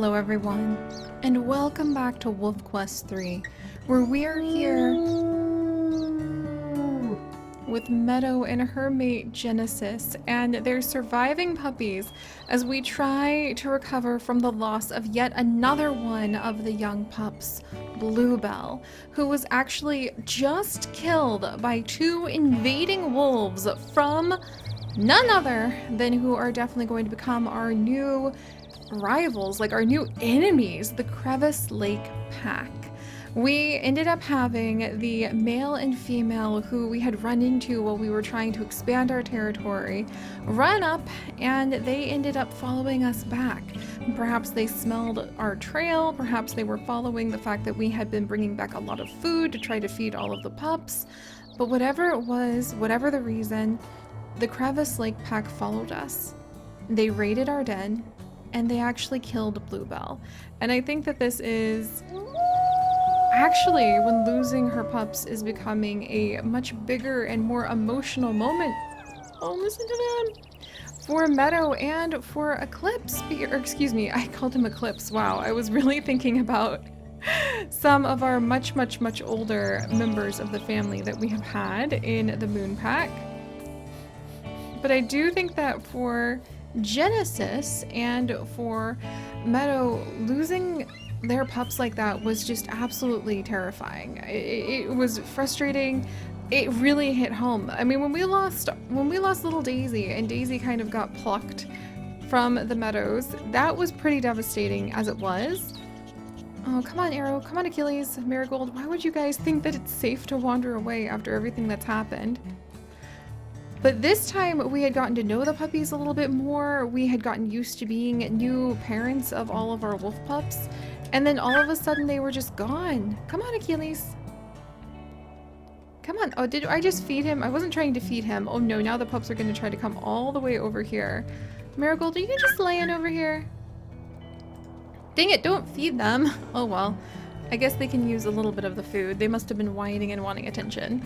Hello everyone, and welcome back to Wolf Quest 3, where we are here with Meadow and her mate Genesis and their surviving puppies as we try to recover from the loss of yet another one of the young pups, Bluebell, who was actually just killed by two invading wolves from none other than who are definitely going to become our new rivals, like our new enemies, the Crevice Lake Pack. We ended up having the male and female who we had run into while we were trying to expand our territory run up, and they ended up following us back. Perhaps they smelled our trail, perhaps they were following the fact that we had been bringing back a lot of food to try to feed all of the pups. But whatever it was, whatever the reason, the Crevice Lake Pack followed us. They raided our den, and they actually killed Bluebell. And I think that this is actually, when losing her pups is becoming a much bigger and more emotional moment. Oh, listen to that! For Meadow and for Eclipse, or excuse me, I called him Eclipse. Wow, I was really thinking about some of our much older members of the family that we have had in the Moon Pack. But I do think that for Genesis and for Meadow, losing their pups like that was just absolutely terrifying. It was frustrating. It really hit home. I mean, when we lost little Daisy and Daisy kind of got plucked from the meadows, that was pretty devastating as it was. Oh, come on, Arrow. Come on, Achilles, Marigold. Why would you guys think that it's safe to wander away after everything that's happened? But this time we had gotten to know the puppies a little bit more. We had gotten used to being new parents of all of our wolf pups. And then all of a sudden they were just gone. Come on, Achilles. Come on. Oh, did I just feed him? I wasn't trying to feed him. Oh no, now the pups are going to try to come all the way over here. Marigold, are you just laying over here? Dang it, don't feed them. Oh well. I guess they can use a little bit of the food. They must have been whining and wanting attention.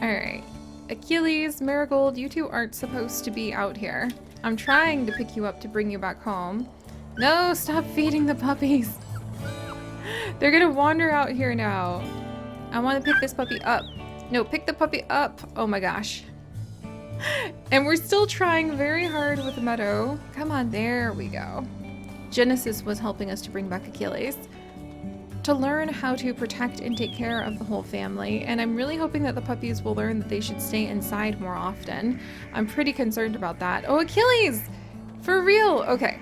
Alright. Achilles, Marigold, you two aren't supposed to be out here. I'm trying to pick you up to bring you back home. No, stop feeding the puppies. They're gonna wander out here now. I want to pick this puppy up. No, pick the puppy up. Oh my gosh. And we're still trying very hard with Meadow. Come on, there we go. Genesis was helping us to bring back Achilles, to learn how to protect and take care of the whole family, and I'm really hoping that the puppies will learn that they should stay inside more often. I'm pretty concerned about that. Oh, Achilles! For real! Okay.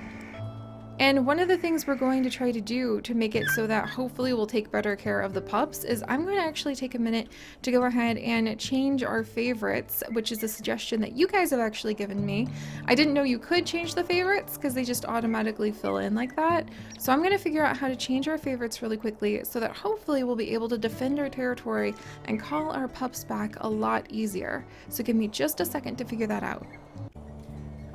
And one of the things we're going to try to do to make it so that hopefully we'll take better care of the pups is I'm going to actually take a minute to go ahead and change our favorites, which is a suggestion that you guys have actually given me. I didn't know you could change the favorites because they just automatically fill in like that. So I'm going to figure out how to change our favorites really quickly so that hopefully we'll be able to defend our territory and call our pups back a lot easier. So give me just a second to figure that out.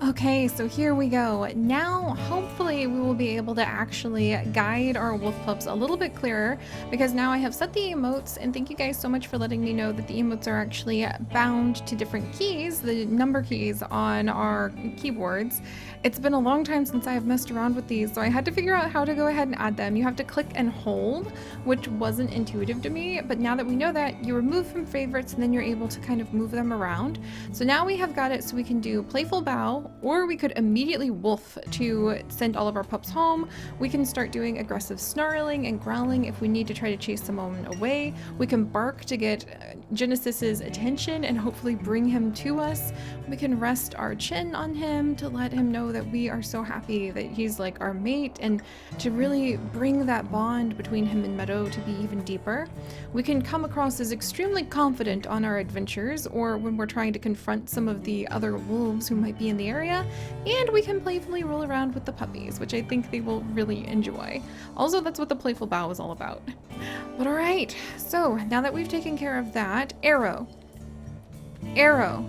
Okay, so here we go. Now, hopefully we will be able to actually guide our wolf pups a little bit clearer, because now I have set the emotes, and thank you guys so much for letting me know that the emotes are actually bound to different keys, the number keys on our keyboards. It's been a long time since I have messed around with these, so I had to figure out how to go ahead and add them. You have to click and hold, which wasn't intuitive to me, but now that we know that, you remove from favorites and then you're able to kind of move them around. So now we have got it so we can do playful bow, or we could immediately wolf to send all of our pups home. We can start doing aggressive snarling and growling if we need to try to chase someone away. We can bark to get Genesis's attention and hopefully bring him to us. We can rest our chin on him to let him know that we are so happy that he's like our mate, and to really bring that bond between him and Meadow to be even deeper. We can come across as extremely confident on our adventures, or when we're trying to confront some of the other wolves who might be in the area, and we can playfully roll around with the puppies, which I think they will really enjoy. Also, that's what the playful bow is all about. But alright, so now that we've taken care of that, Arrow. Arrow.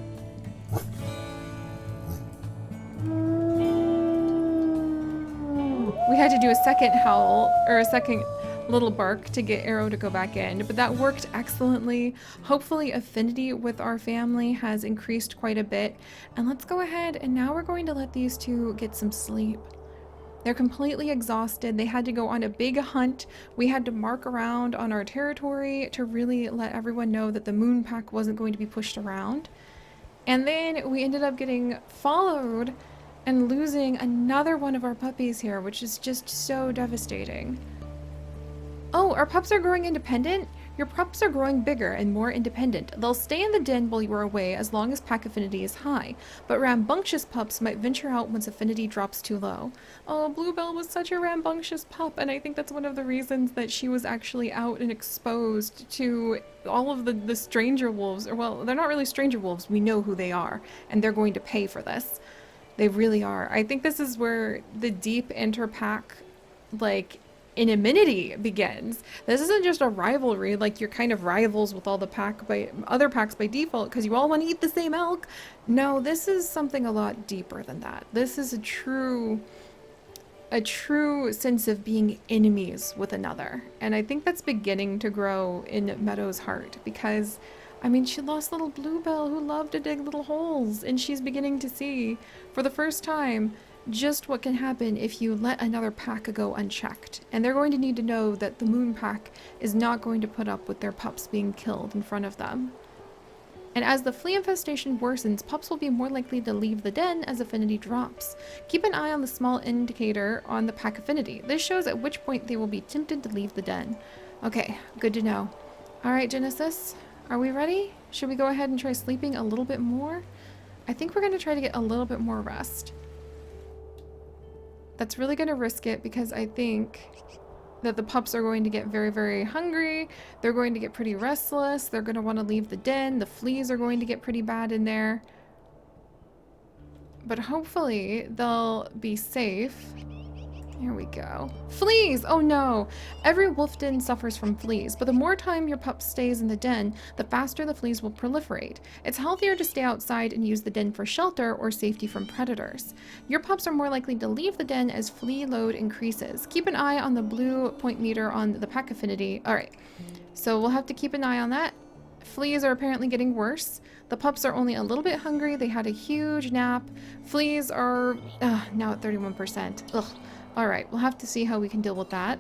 We had to do a second howl, or a second little bark to get Arrow to go back in, but that worked excellently. Hopefully affinity with our family has increased quite a bit, and let's go ahead and now we're going to let these two get some sleep. They're completely exhausted. They had to go on a big hunt. We had to mark around on our territory to really let everyone know that the moon pack wasn't going to be pushed around. And then we ended up getting followed and losing another one of our puppies here, which is just so devastating. Oh, our pups are growing independent? Your pups are growing bigger and more independent. They'll stay in the den while you are away as long as pack affinity is high, but rambunctious pups might venture out once affinity drops too low. Oh, Bluebell was such a rambunctious pup, and I think that's one of the reasons that she was actually out and exposed to all of the stranger wolves. Or, well, they're not really stranger wolves. We know who they are, and they're going to pay for this. They really are. I think this is where the deep inter-pack, like, enmity begins. This isn't just a rivalry, like you're kind of rivals with all the other packs by default because you all want to eat the same elk. No, this is something a lot deeper than that. This is a true sense of being enemies with another. And I think that's beginning to grow in Meadow's heart because, I mean, she lost little Bluebell who loved to dig little holes, and she's beginning to see for the first time just what can happen if you let another pack go unchecked. And they're going to need to know that the moon pack is not going to put up with their pups being killed in front of them. And as the flea infestation worsens, pups will be more likely to leave the den as affinity drops. Keep an eye on the small indicator on the pack affinity. This shows at which point they will be tempted to leave the den. Okay, good to know. Alright, Genesis, are we ready? Should we go ahead and try sleeping a little bit more? I think we're going to try to get a little bit more rest. That's really going to risk it because I think that the pups are going to get very, very hungry. They're going to get pretty restless. They're going to want to leave the den. The fleas are going to get pretty bad in there. But hopefully they'll be safe. Here we go. Fleas! Oh no! Every wolf den suffers from fleas, but the more time your pup stays in the den, the faster the fleas will proliferate. It's healthier to stay outside and use the den for shelter or safety from predators. Your pups are more likely to leave the den as flea load increases. Keep an eye on the blue point meter on the pack affinity. Alright, so we'll have to keep an eye on that. Fleas are apparently getting worse. The pups are only a little bit hungry. They had a huge nap. Fleas are now at 31%. Ugh. Alright, we'll have to see how we can deal with that.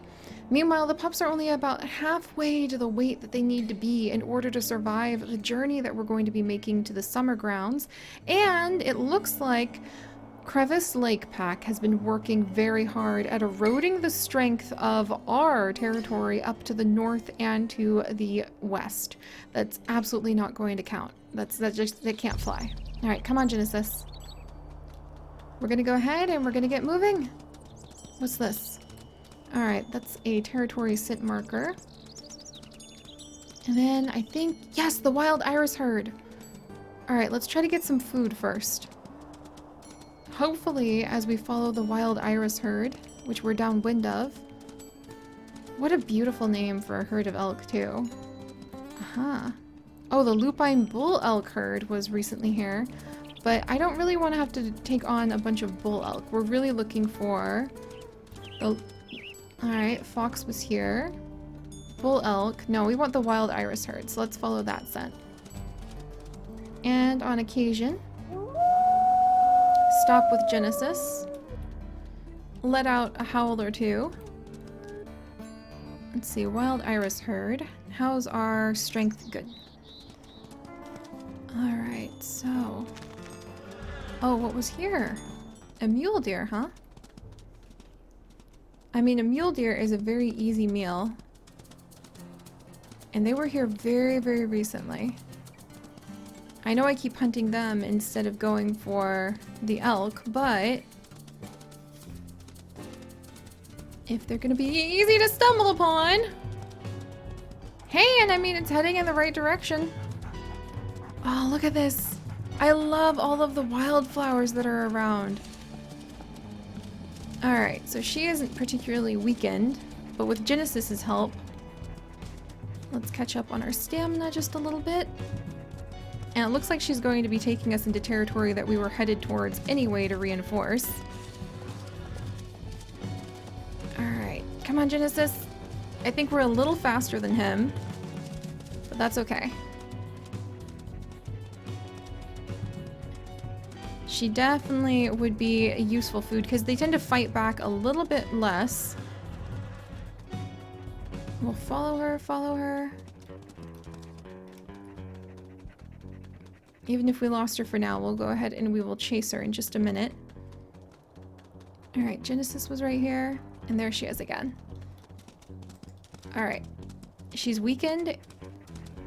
Meanwhile, the pups are only about halfway to the weight that they need to be in order to survive the journey that we're going to be making to the summer grounds. And it looks like Crevice Lake Pack has been working very hard at eroding the strength of our territory up to the north and to the west. That's absolutely not going to count. That can't fly. Alright, come on, Genesis. We're gonna go ahead and we're gonna get moving. What's this? Alright, that's a territory scent marker. And then I think, yes, the wild iris herd. Alright, let's try to get some food first. Hopefully, as we follow the wild iris herd, which we're downwind of. What a beautiful name for a herd of elk, too. Aha. Oh, the lupine bull elk herd was recently here. But I don't really want to have to take on a bunch of bull elk. We're really looking for... Alright, fox was here. Bull elk. No, we want the wild iris herd, so let's follow that scent. And on occasion, stop with Genesis. Let out a howl or two. Let's see, wild iris herd. How's our strength? Good. Alright, so... Oh, what was here? A mule deer, huh? I mean, a mule deer is a very easy meal. And they were here very, very recently. I know I keep hunting them instead of going for the elk, but... if they're gonna be easy to stumble upon... Hey, and I mean, it's heading in the right direction. Oh, look at this. I love all of the wildflowers that are around. Alright, so she isn't particularly weakened, but with Genesis's help, let's catch up on our stamina just a little bit. And it looks like she's going to be taking us into territory that we were headed towards anyway to reinforce. Alright, come on, Genesis. I think we're a little faster than him, but that's okay. she definitely would be a useful food because they tend to fight back a little bit less. We'll follow her, follow her. Even if we lost her for now, we'll go ahead and we will chase her in just a minute. Alright, Genesis was right here. And there she is again. Alright. She's weakened.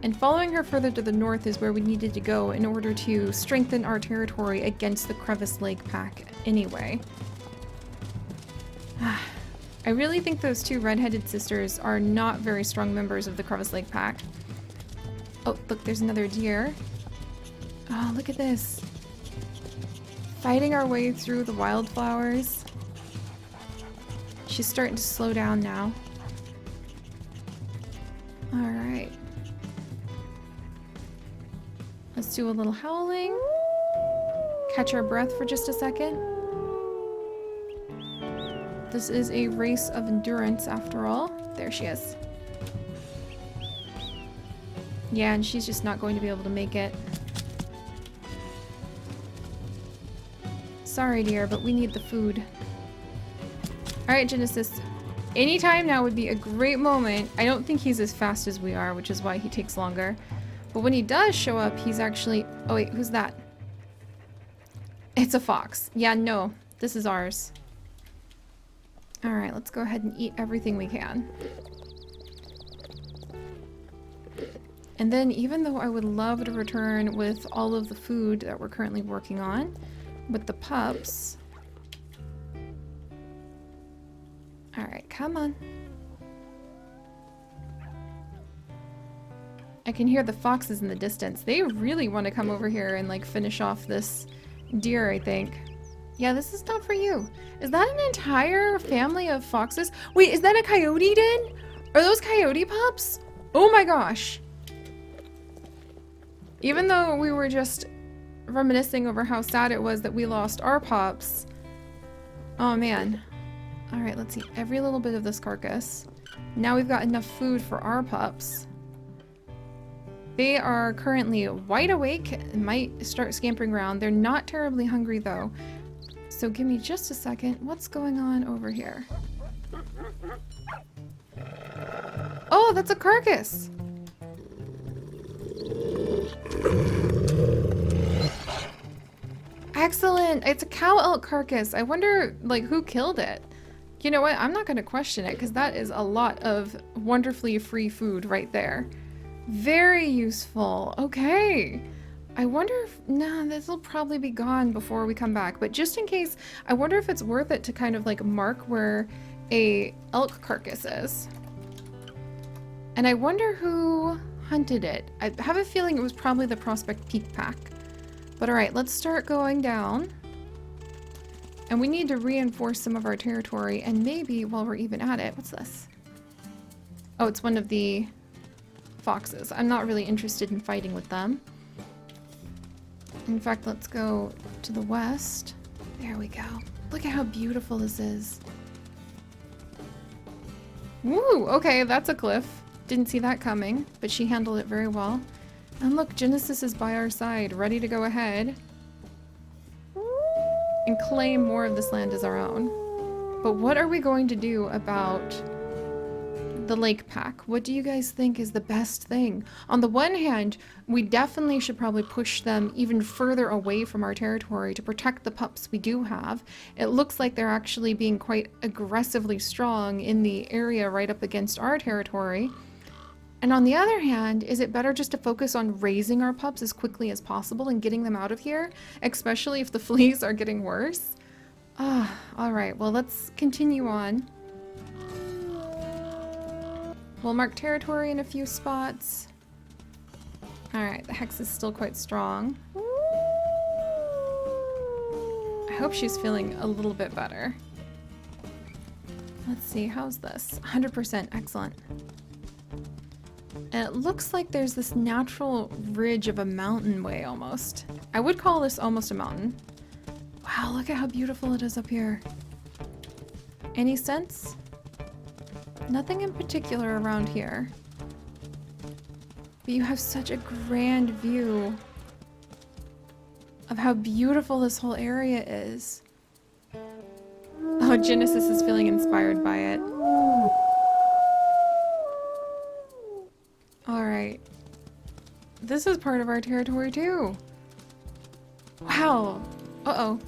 And following her further to the north is where we needed to go in order to strengthen our territory against the Crevice Lake pack anyway. I really think those two redheaded sisters are not very strong members of the Crevice Lake pack. Oh, look, there's another deer. Oh, look at this. Fighting our way through the wildflowers. She's starting to slow down now. Alright. Let's do a little howling. Catch our breath for just a second. This is a race of endurance after all. There she is. Yeah, and she's just not going to be able to make it. Sorry, dear, but we need the food. Alright, Genesis. Anytime now would be a great moment. I don't think he's as fast as we are, which is why he takes longer. But when he does show up, he's actually... Oh, wait, who's that? It's a fox. Yeah, no. This is ours. Alright, let's go ahead and eat everything we can. And then, even though I would love to return with all of the food that we're currently working on, with the pups... Alright, come on. I can hear the foxes in the distance. They really want to come over here and like finish off this deer, I think. Yeah, this is not for you. Is that an entire family of foxes? Wait, is that a coyote den? Are those coyote pups? Oh my gosh. Even though we were just reminiscing over how sad it was that we lost our pups. Oh man. Alright, let's eat every little bit of this carcass. Now we've got enough food for our pups. They are currently wide awake and might start scampering around. They're not terribly hungry though. So give me just a second. What's going on over here? Oh, that's a carcass! Excellent! It's a cow elk carcass. I wonder, like, who killed it? You know what? I'm not going to question it because that is a lot of wonderfully free food right there. Very useful. Okay. I wonder if... Nah, this will probably be gone before we come back. But just in case, I wonder if it's worth it to kind of like mark where a elk carcass is. And I wonder who hunted it. I have a feeling it was probably the Prospect Peak pack. But alright, let's start going down. And we need to reinforce some of our territory. And maybe while we're even at it... What's this? Oh, it's one of the foxes. I'm not really interested in fighting with them. In fact, let's go to the west. There we go. Look at how beautiful this is. Woo! Okay, that's a cliff. Didn't see that coming, but she handled it very well. And look, Genesis is by our side, ready to go ahead and claim more of this land as our own. But what are we going to do about the lake pack? What do you guys think is the best thing? On the one hand, we definitely should probably push them even further away from our territory to protect the pups we do have. It looks like they're actually being quite aggressively strong in the area right up against our territory. And on the other hand, is it better just to focus on raising our pups as quickly as possible and getting them out of here, especially if the fleas are getting worse? Alright, well, let's continue on. We'll mark territory in a few spots. Alright, the hex is still quite strong. I hope she's feeling a little bit better. Let's see, how's this? 100%, excellent. And it looks like there's this natural ridge of a mountain way almost. I would call this almost a mountain. Wow, look at how beautiful it is up here. Any sense? Nothing in particular around here. But you have such a grand view of how beautiful this whole area is. Oh, Genesis is feeling inspired by it. Alright. This is part of our territory too. Wow. Uh-oh.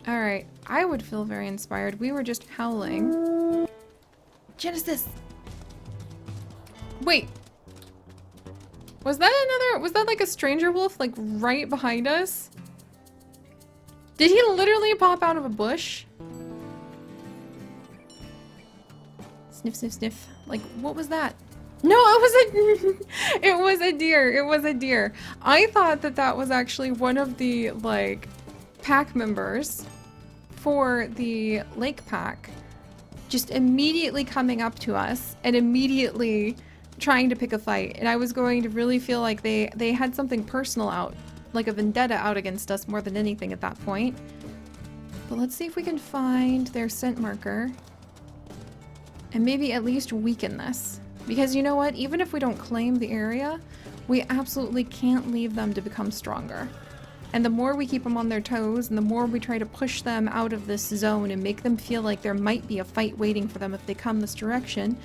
Alright. I would feel very inspired. We were just howling. Genesis! Wait. Was that like a stranger wolf, like right behind us? Did he literally pop out of a bush? Sniff, sniff, sniff. Like, what was that? No, it was a deer. It was a deer. I thought that was actually one of the, like, pack members for the lake pack just immediately coming up to us and immediately trying to pick a fight. And I was going to really feel like they had something personal out, like a vendetta out against us more than anything at that point. But let's see if we can find their scent marker and maybe at least weaken this. Because you know what? Even if we don't claim the area, we absolutely can't leave them to become stronger. And the more we keep them on their toes and the more we try to push them out of this zone and make them feel like there might be a fight waiting for them if they come this direction,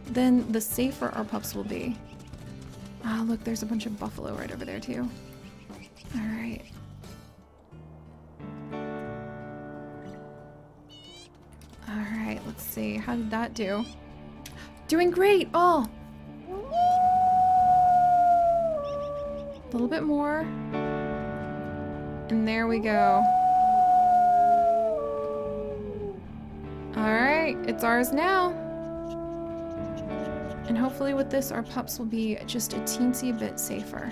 then the safer our pups will be. Ah, look, there's a bunch of buffalo right over there too. Alright. Alright, let's see. How did that do? Doing great! Oh! A little bit more. And there we go. Alright, it's ours now. And hopefully with this, our pups will be just a teensy bit safer.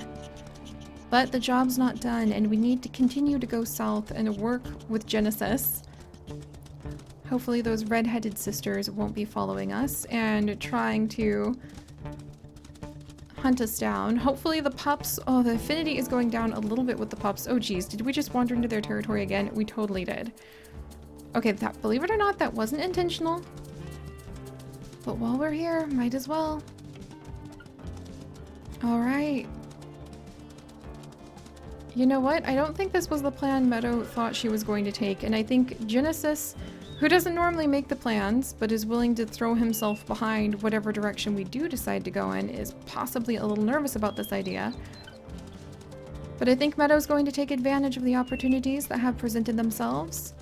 But the job's not done, and we need to continue to go south and work with Genesis. Hopefully those red-headed sisters won't be following us and trying to hunt us down. Hopefully the pups... Oh, the affinity is going down a little bit with the pups. Oh geez, did we just wander into their territory again? We totally did. Okay, believe it or not, that wasn't intentional. But while we're here, might as well. Alright. You know what? I don't think this was the plan Meadow thought she was going to take, and I think Genesis, who doesn't normally make the plans, but is willing to throw himself behind whatever direction we do decide to go in, is possibly a little nervous about this idea. But I think Meadow's going to take advantage of the opportunities that have presented themselves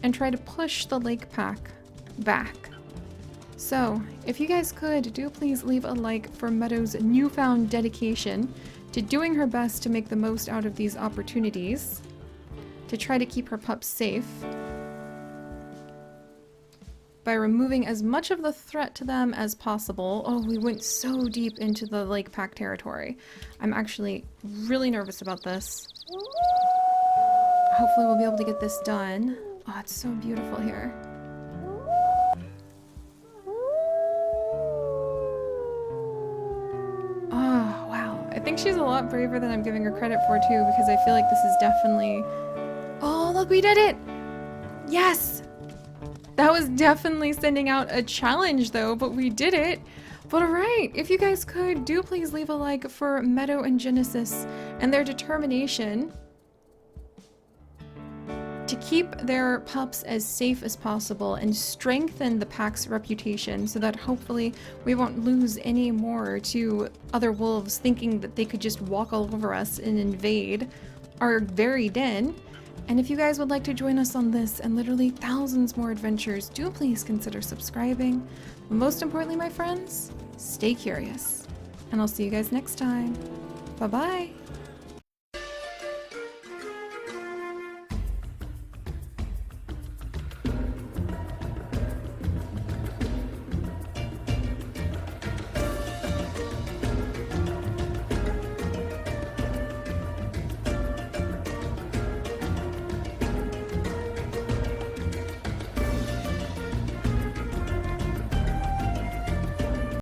and try to push the lake pack back. So, if you guys could, do please leave a like for Meadow's newfound dedication to doing her best to make the most out of these opportunities, to try to keep her pups safe, by removing as much of the threat to them as possible. Oh, we went so deep into the lake pack territory. I'm actually really nervous about this. Hopefully we'll be able to get this done. Oh, it's so beautiful here. Oh, wow. I think she's a lot braver than I'm giving her credit for too, because I feel like this is definitely... Oh, look, we did it! Yes! That was definitely sending out a challenge though, but we did it. But alright, if you guys could, do please leave a like for Meadow and Genesis and their determination to keep their pups as safe as possible and strengthen the pack's reputation so that hopefully we won't lose any more to other wolves thinking that they could just walk all over us and invade our very den. And if you guys would like to join us on this and literally thousands more adventures, do please consider subscribing. But most importantly, my friends, stay curious. And I'll see you guys next time. Bye-bye.